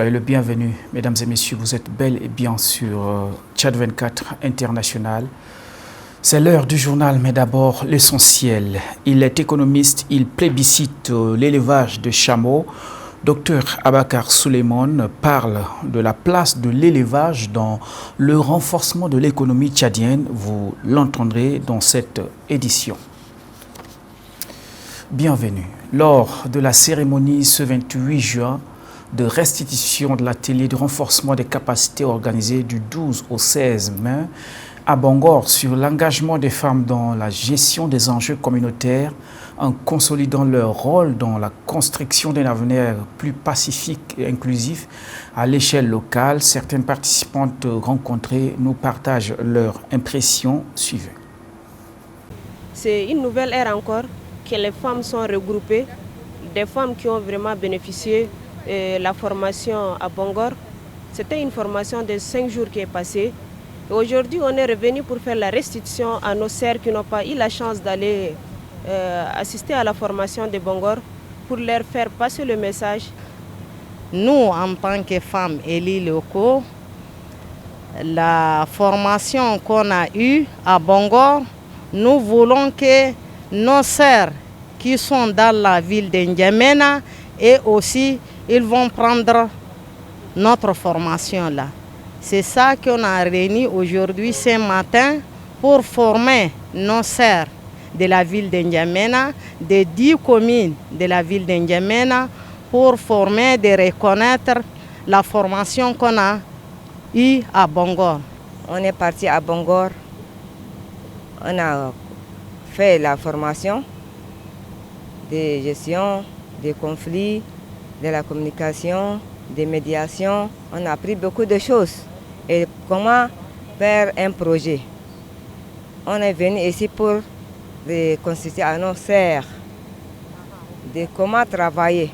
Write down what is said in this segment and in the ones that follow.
Soyez le bienvenu, mesdames et messieurs. Vous êtes bel et bien sur Tchad 24 International. C'est l'heure du journal, mais d'abord l'essentiel. Il est économiste, il plébiscite l'élevage de chameaux. Dr Abakar Souleymane parle de la place de l'élevage dans le renforcement de l'économie tchadienne. Vous l'entendrez dans cette édition. Bienvenue. Lors de la cérémonie ce 28 juin de restitution de l'atelier de renforcement des capacités organisée du 12 au 16 mai à Bangor sur l'engagement des femmes dans la gestion des enjeux communautaires en consolidant leur rôle dans la construction d'un avenir plus pacifique et inclusif à l'échelle locale, certaines participantes rencontrées nous partagent leurs impressions. Suivez. C'est une nouvelle ère encore que les femmes sont regroupées, des femmes qui ont vraiment bénéficié de la formation à Bangor. C'était une formation de 5 jours qui est passée. Et aujourd'hui, on est revenu pour faire la restitution à nos sœurs qui n'ont pas eu la chance d'aller assister à la formation de Bangor pour leur faire passer le message. Nous, en tant que femmes élus locaux, la formation qu'on a eue à Bangor, nous voulons que nos sœurs qui sont dans la ville de N'Djamena et aussi ils vont prendre notre formation là. C'est ça qu'on a réuni aujourd'hui ce matin pour former nos sœurs de la ville de N'Djamena, des 10 communes de la ville de N'Djamena, pour former, de reconnaître la formation qu'on a eue à Bangor. On est parti à Bangor, on a fait la formation de gestion des conflits, de la communication, des médiations. On a appris beaucoup de choses et comment faire un projet. On est venu ici pour constituer à nos sœurs de comment travailler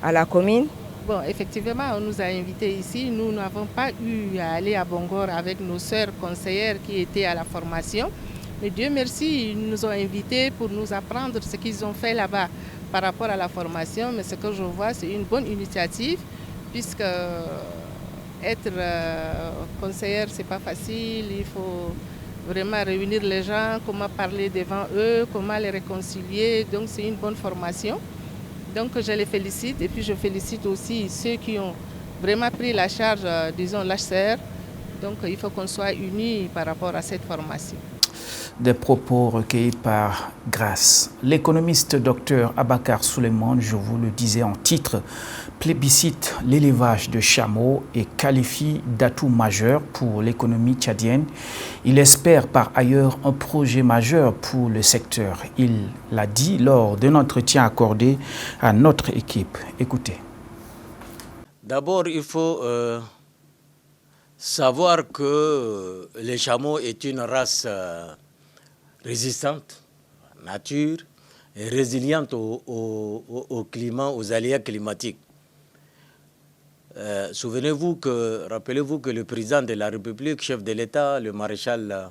à la commune. Bon, effectivement, on nous a invités ici. Nous n'avons pas eu à aller à Bangor avec nos sœurs conseillères qui étaient à la formation. Mais Dieu merci, ils nous ont invités pour nous apprendre ce qu'ils ont fait là-bas par rapport à la formation. Mais ce que je vois, c'est une bonne initiative, puisque être conseillère, c'est pas facile. Il faut vraiment réunir les gens, comment parler devant eux, comment les réconcilier. Donc c'est une bonne formation. Donc je les félicite et puis je félicite aussi ceux qui ont vraiment pris la charge, disons l'HCR. Donc il faut qu'on soit unis par rapport à cette formation. Des propos recueillis par Grâce. L'économiste Dr Abakar Souleymane, je vous le disais en titre, plébiscite l'élevage de chameaux et qualifie d'atout majeur pour l'économie tchadienne. Il espère par ailleurs un projet majeur pour le secteur. Il l'a dit lors d'un entretien accordé à notre équipe. Écoutez. D'abord, il faut savoir que les chameaux est une race résistante, nature, et résiliente au climat, aux aléas climatiques. Rappelez-vous que le président de la République, chef de l'État, le maréchal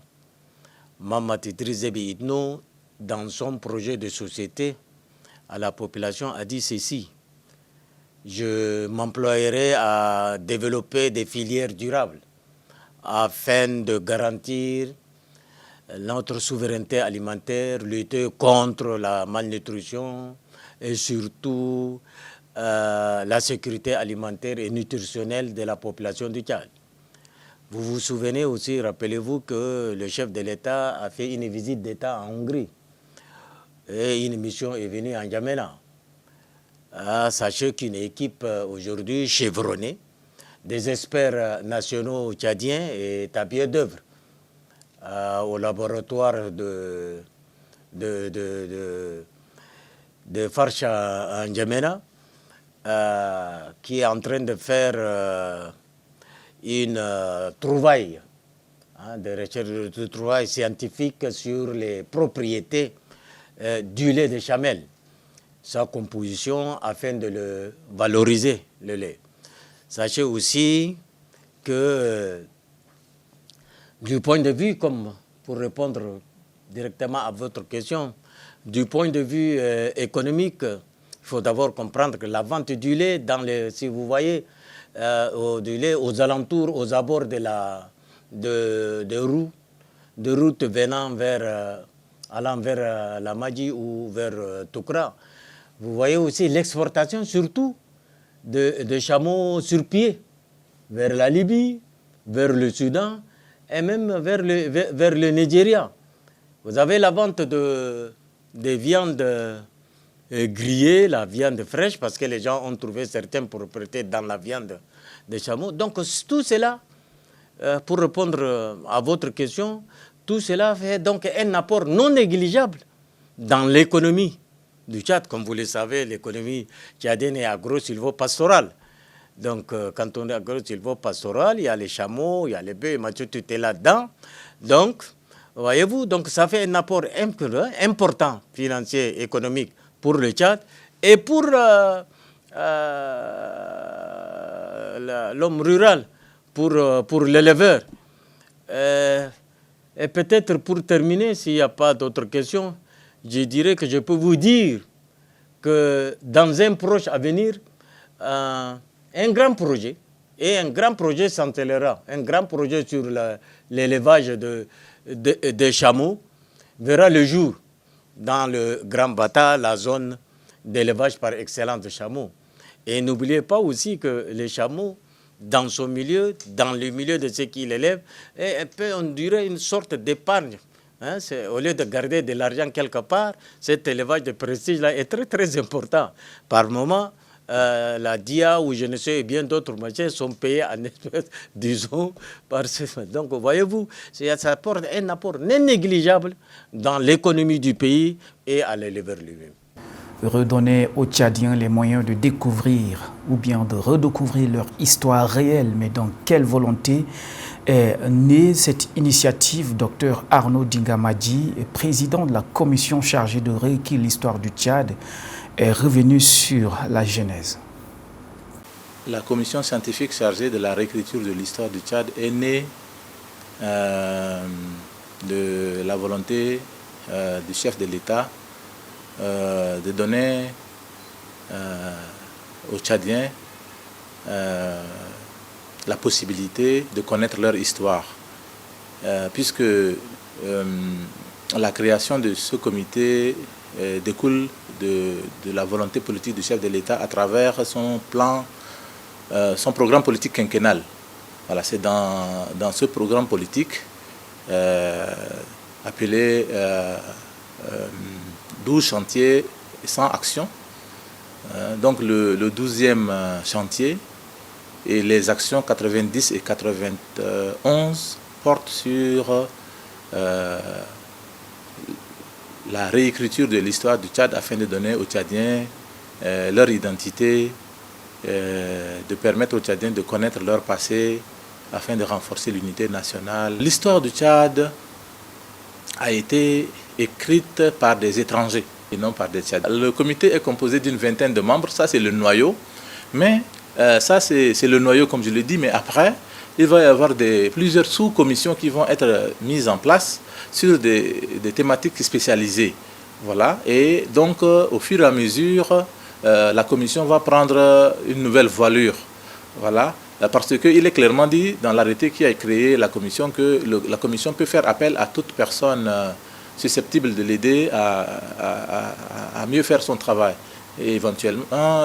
Mahamat Idriss Déby Itno, dans son projet de société à la population, a dit ceci: je m'emploierai à développer des filières durables afin de garantir notre souveraineté alimentaire, lutter contre la malnutrition et surtout la sécurité alimentaire et nutritionnelle de la population du Tchad. Vous vous souvenez aussi, rappelez-vous que le chef de l'État a fait une visite d'État en Hongrie et une mission est venue en N'Djamena. Sachez qu'une équipe aujourd'hui chevronnée des experts nationaux tchadiens est à pied d'œuvre au laboratoire de Farsha en N'Djamena, qui est en train de faire une trouvaille, de recherche de trouvaille scientifique sur les propriétés du lait de chamelle, sa composition afin de le valoriser, le lait. Sachez aussi que du point de vue, comme pour répondre directement à votre question, du point de vue économique, il faut d'abord comprendre que la vente du lait, si vous voyez, aux alentours, aux abords de routes venant allant vers la Madji ou vers Toukra. Vous voyez aussi l'exportation surtout de chameaux sur pied vers la Libye, vers le Soudan et même vers le Nigeria. Vous avez la vente des viandes grillées, la viande fraîche, parce que les gens ont trouvé certaines propriétés dans la viande des chameaux. Donc tout cela, pour répondre à votre question, tout cela fait donc un apport non négligeable dans l'économie du Tchad. Comme vous le savez, l'économie tchadienne est agro-silvo-pastorale. Donc quand on est agro-silvo-pastoral, il y a les chameaux, il y a les bœufs, Mathieu, tout est là-dedans. Donc, voyez-vous, donc ça fait un apport important, financier, économique pour le Tchad et pour l'homme rural, pour l'éleveur. Et peut-être pour terminer, s'il n'y a pas d'autres questions, je dirais que je peux vous dire que dans un proche avenir, un grand projet s'entellera, un grand projet sur l'élevage de chameaux verra le jour dans le Grand Bata, la zone d'élevage par excellence de chameaux. Et n'oubliez pas aussi que les chameaux, dans son milieu, dans le milieu de ceux qui l'élèvent, on dirait une sorte d'épargne. Hein, au lieu de garder de l'argent quelque part, cet élevage de prestige-là est très très important. Par moment, la DIA ou je ne sais bien d'autres machins sont payés en espèces, disons, par ce. Donc voyez-vous, ça apporte un apport non négligeable dans l'économie du pays et à l'éleveur lui-même. Redonner aux Tchadiens les moyens de découvrir ou bien de redécouvrir leur histoire réelle, mais dans quelle volonté est née cette initiative? Dr Arnaud Dingamadji, président de la commission chargée de réécrire l'histoire du Tchad, est revenu sur la genèse. La commission scientifique chargée de la réécriture de l'histoire du Tchad est née de la volonté du chef de l'État de donner aux Tchadiens la possibilité de connaître leur histoire, puisque la création de ce comité découle de la volonté politique du chef de l'État à travers son programme politique quinquennal. Voilà, c'est dans ce programme politique appelé 12 chantiers et 100 actions. Donc le 12e chantier et les actions 90 et 91 portent sur la réécriture de l'histoire du Tchad afin de donner aux Tchadiens leur identité, de permettre aux Tchadiens de connaître leur passé afin de renforcer l'unité nationale. L'histoire du Tchad a été écrite par des étrangers et non par des Tchadiens. Le comité est composé d'une vingtaine de membres, ça c'est le noyau, mais ça c'est le noyau comme je l'ai dit, mais après il va y avoir plusieurs sous-commissions qui vont être mises en place sur des thématiques spécialisées. Voilà. Et donc au fur et à mesure, la commission va prendre une nouvelle voilure. Voilà. Parce qu'il est clairement dit dans l'arrêté qui a créé la commission que la commission peut faire appel à toute personne susceptible de l'aider à mieux faire son travail. Et éventuellement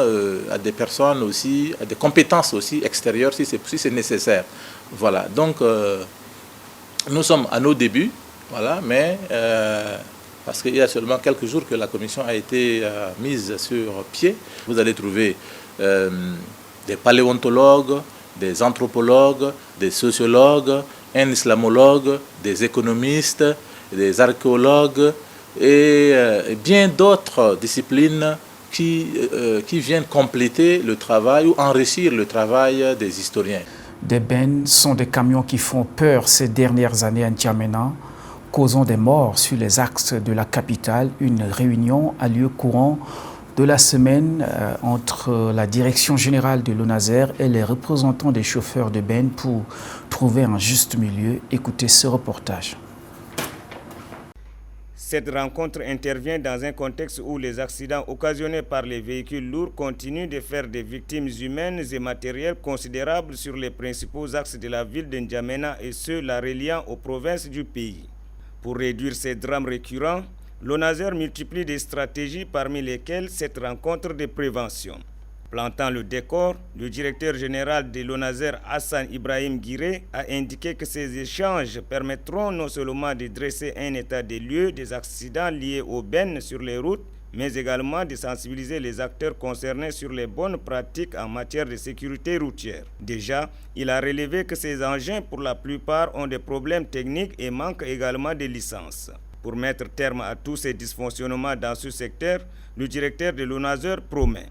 à des personnes aussi, à des compétences aussi extérieures si c'est nécessaire. Voilà. Donc nous sommes à nos débuts, voilà, mais parce qu'il y a seulement quelques jours que la commission a été mise sur pied. Vous allez trouver des paléontologues, des anthropologues, des sociologues, un islamologue, des économistes, des archéologues et bien d'autres disciplines qui viennent compléter le travail ou enrichir le travail des historiens. Des bennes sont des camions qui font peur ces dernières années à N'Djamena, causant des morts sur les axes de la capitale. Une réunion a lieu courant de la semaine entre la direction générale de l'ONASER et les représentants des chauffeurs de bennes pour trouver un juste milieu. Écoutez ce reportage. Cette rencontre intervient dans un contexte où les accidents occasionnés par les véhicules lourds continuent de faire des victimes humaines et matérielles considérables sur les principaux axes de la ville de N'Djamena et ceux la reliant aux provinces du pays. Pour réduire ces drames récurrents, l'ONASER multiplie des stratégies parmi lesquelles cette rencontre de prévention. Plantant le décor, le directeur général de l'ONASER, Hassan Ibrahim Guiré, a indiqué que ces échanges permettront non seulement de dresser un état des lieux des accidents liés aux bennes sur les routes, mais également de sensibiliser les acteurs concernés sur les bonnes pratiques en matière de sécurité routière. Déjà, il a relevé que ces engins, pour la plupart, ont des problèmes techniques et manquent également de licences. Pour mettre terme à tous ces dysfonctionnements dans ce secteur, le directeur de l'ONASER promet.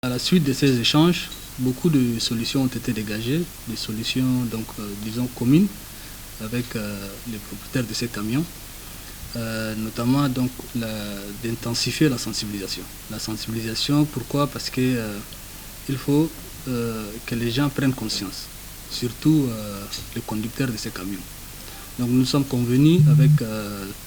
À la suite de ces échanges, beaucoup de solutions ont été dégagées, des solutions disons communes avec les propriétaires de ces camions, notamment d'intensifier la sensibilisation. La sensibilisation, pourquoi? Parce que il faut que les gens prennent conscience, surtout les conducteurs de ces camions. Donc nous sommes convenus avec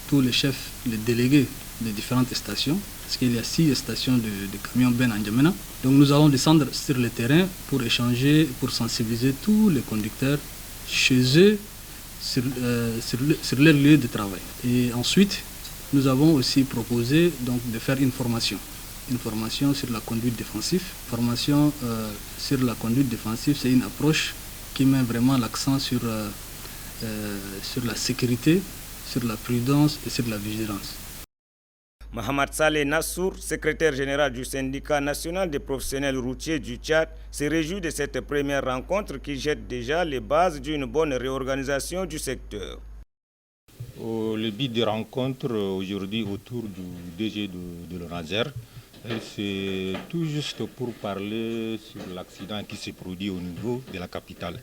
tous les chefs, les délégués des différentes stations, parce qu'il y a 6 stations de camions Ben à N'Djamena. Donc nous allons descendre sur le terrain pour échanger, pour sensibiliser tous les conducteurs chez eux sur leur lieu de travail. Et ensuite, nous avons aussi proposé de faire une formation sur la conduite défensive. Formation sur la conduite défensive, c'est une approche qui met vraiment l'accent sur la sécurité, sur la prudence et sur la vigilance. Mohamed Saleh Nassour, secrétaire général du syndicat national des professionnels routiers du Tchad, se réjouit de cette première rencontre qui jette déjà les bases d'une bonne réorganisation du secteur. Le but de rencontre aujourd'hui autour du DG de l'ONASER, c'est tout juste pour parler sur l'accident qui s'est produit au niveau de la capitale.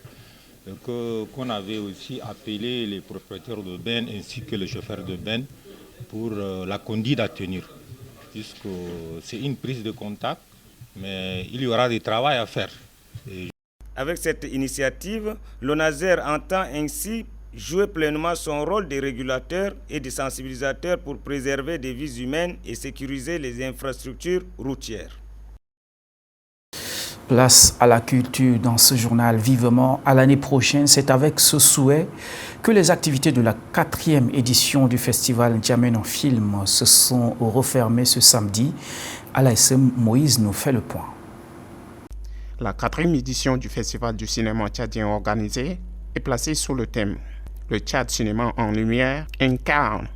Qu'on avait aussi appelé les propriétaires de bennes ainsi que les chauffeurs de bennes pour la conduite à tenir, puisque c'est une prise de contact, mais il y aura du travail à faire. Avec cette initiative, l'ONASER entend ainsi jouer pleinement son rôle de régulateur et de sensibilisateur pour préserver des vies humaines et sécuriser les infrastructures routières. Place à la culture dans ce journal vivement à l'année prochaine. C'est avec ce souhait que les activités de la 4e édition du festival N'Djamena en film se sont refermées ce samedi. Alassane Moïse nous fait le point. La 4e édition du festival du cinéma tchadien organisé est placée sous le thème « Le Tchad cinéma en lumière incarne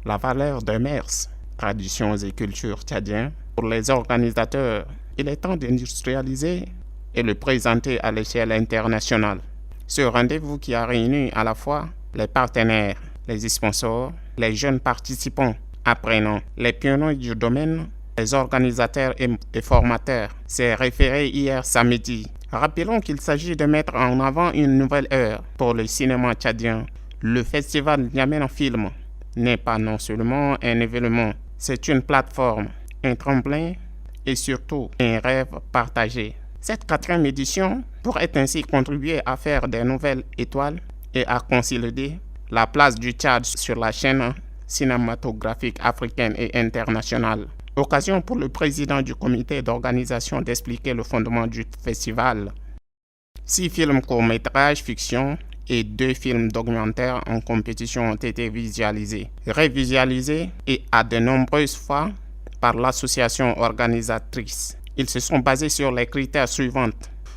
la valeur des mœurs, traditions et cultures tchadiennes ». Pour les organisateurs, il est temps d'industrialiser et le présenter à l'échelle internationale. Ce rendez-vous qui a réuni à la fois les partenaires, les sponsors, les jeunes participants, apprenants, les pionniers du domaine, les organisateurs et formateurs, s'est référé hier samedi. Rappelons qu'il s'agit de mettre en avant une nouvelle ère pour le cinéma tchadien. Le festival N'Djamena en film n'est pas non seulement un événement, c'est une plateforme, un tremplin et surtout un rêve partagé. Cette 4e édition pourrait ainsi contribuer à faire des nouvelles étoiles et à consolider la place du Tchad sur la chaîne cinématographique africaine et internationale. Occasion pour le président du comité d'organisation d'expliquer le fondement du festival. 6 films courts-métrages fiction et 2 films documentaires en compétition ont été visualisés, révisualisés et à de nombreuses fois par l'association organisatrice. Ils se sont basés sur les critères suivants: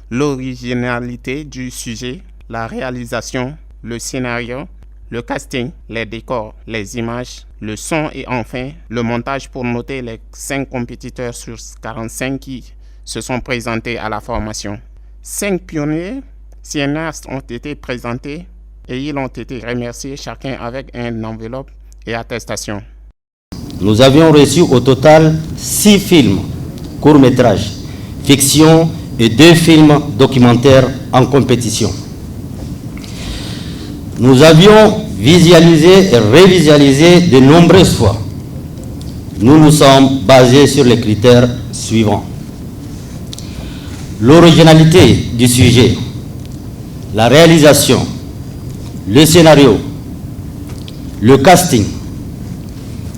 l'originalité du sujet, la réalisation, le scénario, le casting, les décors, les images, le son et enfin le montage, pour noter les 5 compétiteurs sur 45 qui se sont présentés à la formation. 5 pionniers cinéastes ont été présentés et ils ont été remerciés chacun avec une enveloppe et attestation. Nous avions reçu au total 6 films courts-métrages, fiction et 2 films documentaires en compétition. Nous avions visualisé et révisualisé de nombreuses fois. Nous nous sommes basés sur les critères suivants: l'originalité du sujet, la réalisation, le scénario, le casting,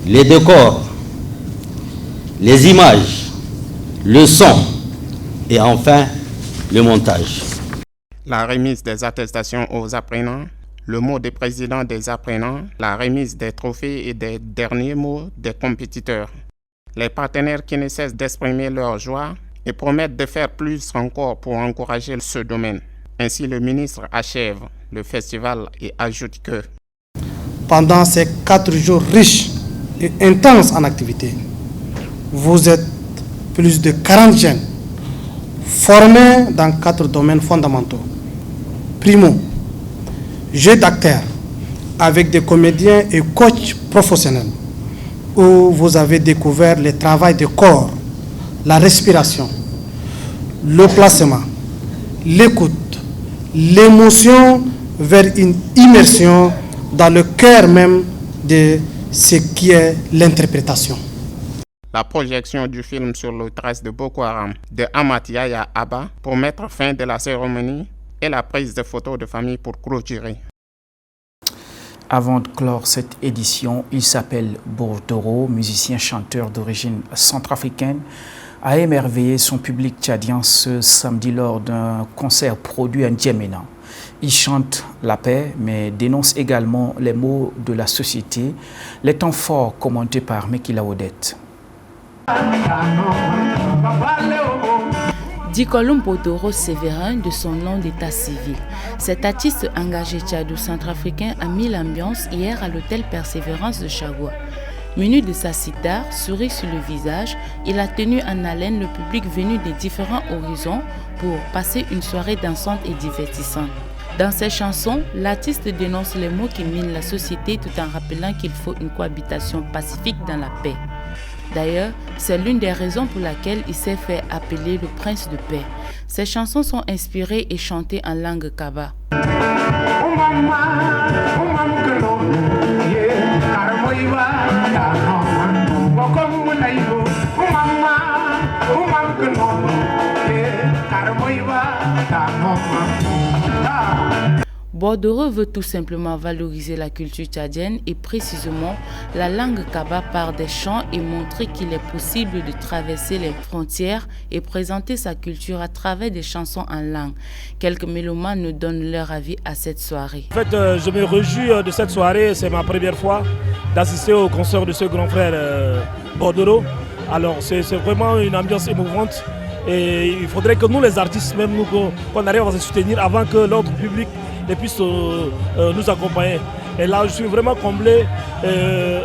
les décors, les images, le son et enfin le montage. La remise des attestations aux apprenants, le mot des présidents des apprenants, la remise des trophées et des derniers mots des compétiteurs. Les partenaires qui ne cessent d'exprimer leur joie et promettent de faire plus encore pour encourager ce domaine. Ainsi, le ministre achève le festival et ajoute que pendant ces 4 jours riches et intenses en activité, vous êtes plus de 40 jeunes formés dans 4 domaines fondamentaux. Primo, jeu d'acteurs avec des comédiens et coachs professionnels, où vous avez découvert le travail de corps, la respiration, le placement, l'écoute, l'émotion vers une immersion dans le cœur même de ce qui est l'interprétation. La projection du film sur le trace de Boko Haram de Amat Yaya Abba pour mettre fin de la cérémonie et la prise de photos de famille pour clôturer. Avant de clore cette édition, il s'appelle Bordoro, musicien-chanteur d'origine centrafricaine, a émerveillé son public tchadien ce samedi lors d'un concert produit à N'Djamena. Il chante la paix, mais dénonce également les maux de la société, les temps forts commentés par Mekila Odette. Dikolum Bordoro Sévérin de son nom d'état civil. Cet artiste engagé tchado-centrafricain a mis l'ambiance hier à l'hôtel Persévérance de Chagua. Muni de sa sitar, souris sur le visage, il a tenu en haleine le public venu des différents horizons pour passer une soirée dansante et divertissante. Dans ses chansons, l'artiste dénonce les maux qui minent la société tout en rappelant qu'il faut une cohabitation pacifique dans la paix. D'ailleurs, c'est l'une des raisons pour laquelle il s'est fait appeler le prince de paix. Ses chansons sont inspirées et chantées en langue kaba. Bordoro veut tout simplement valoriser la culture tchadienne et précisément la langue kaba par des chants et montrer qu'il est possible de traverser les frontières et présenter sa culture à travers des chansons en langue. Quelques mélomanes nous donnent leur avis à cette soirée. En fait, je me réjouis de cette soirée. C'est ma première fois d'assister au concert de ce grand frère Bordoro. Alors c'est vraiment une ambiance émouvante et il faudrait que nous les artistes, même nous, qu'on arrive à se soutenir avant que l'ordre public puisse nous accompagner. Et là, je suis vraiment comblé.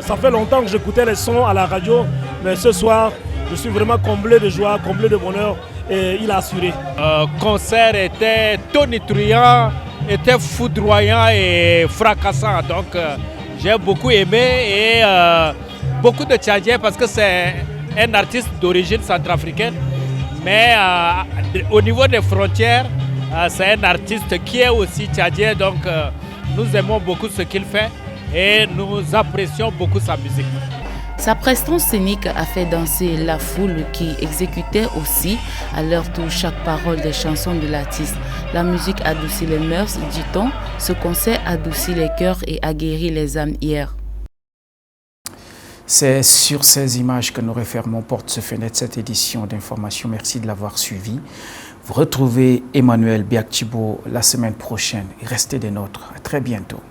Ça fait longtemps que j'écoutais les sons à la radio, mais ce soir, je suis vraiment comblé de joie, comblé de bonheur, et il a assuré. Le concert était tonitruant, était foudroyant et fracassant. Donc, j'ai beaucoup aimé et beaucoup de Tchadiens parce que c'est un artiste d'origine centrafricaine. Mais au niveau des frontières, c'est un artiste qui est aussi tchadien, donc nous aimons beaucoup ce qu'il fait et nous apprécions beaucoup sa musique. Sa prestance scénique a fait danser la foule qui exécutait aussi à leur tour chaque parole des chansons de l'artiste. La musique adoucit les mœurs, dit-on. Ce concert adoucit les cœurs et aguerrit les âmes hier. C'est sur ces images que nous refermons porte-fenêtre cette édition d'information. Merci de l'avoir suivi. Vous retrouvez Emmanuel Biaktibo la semaine prochaine. Restez des nôtres. À très bientôt.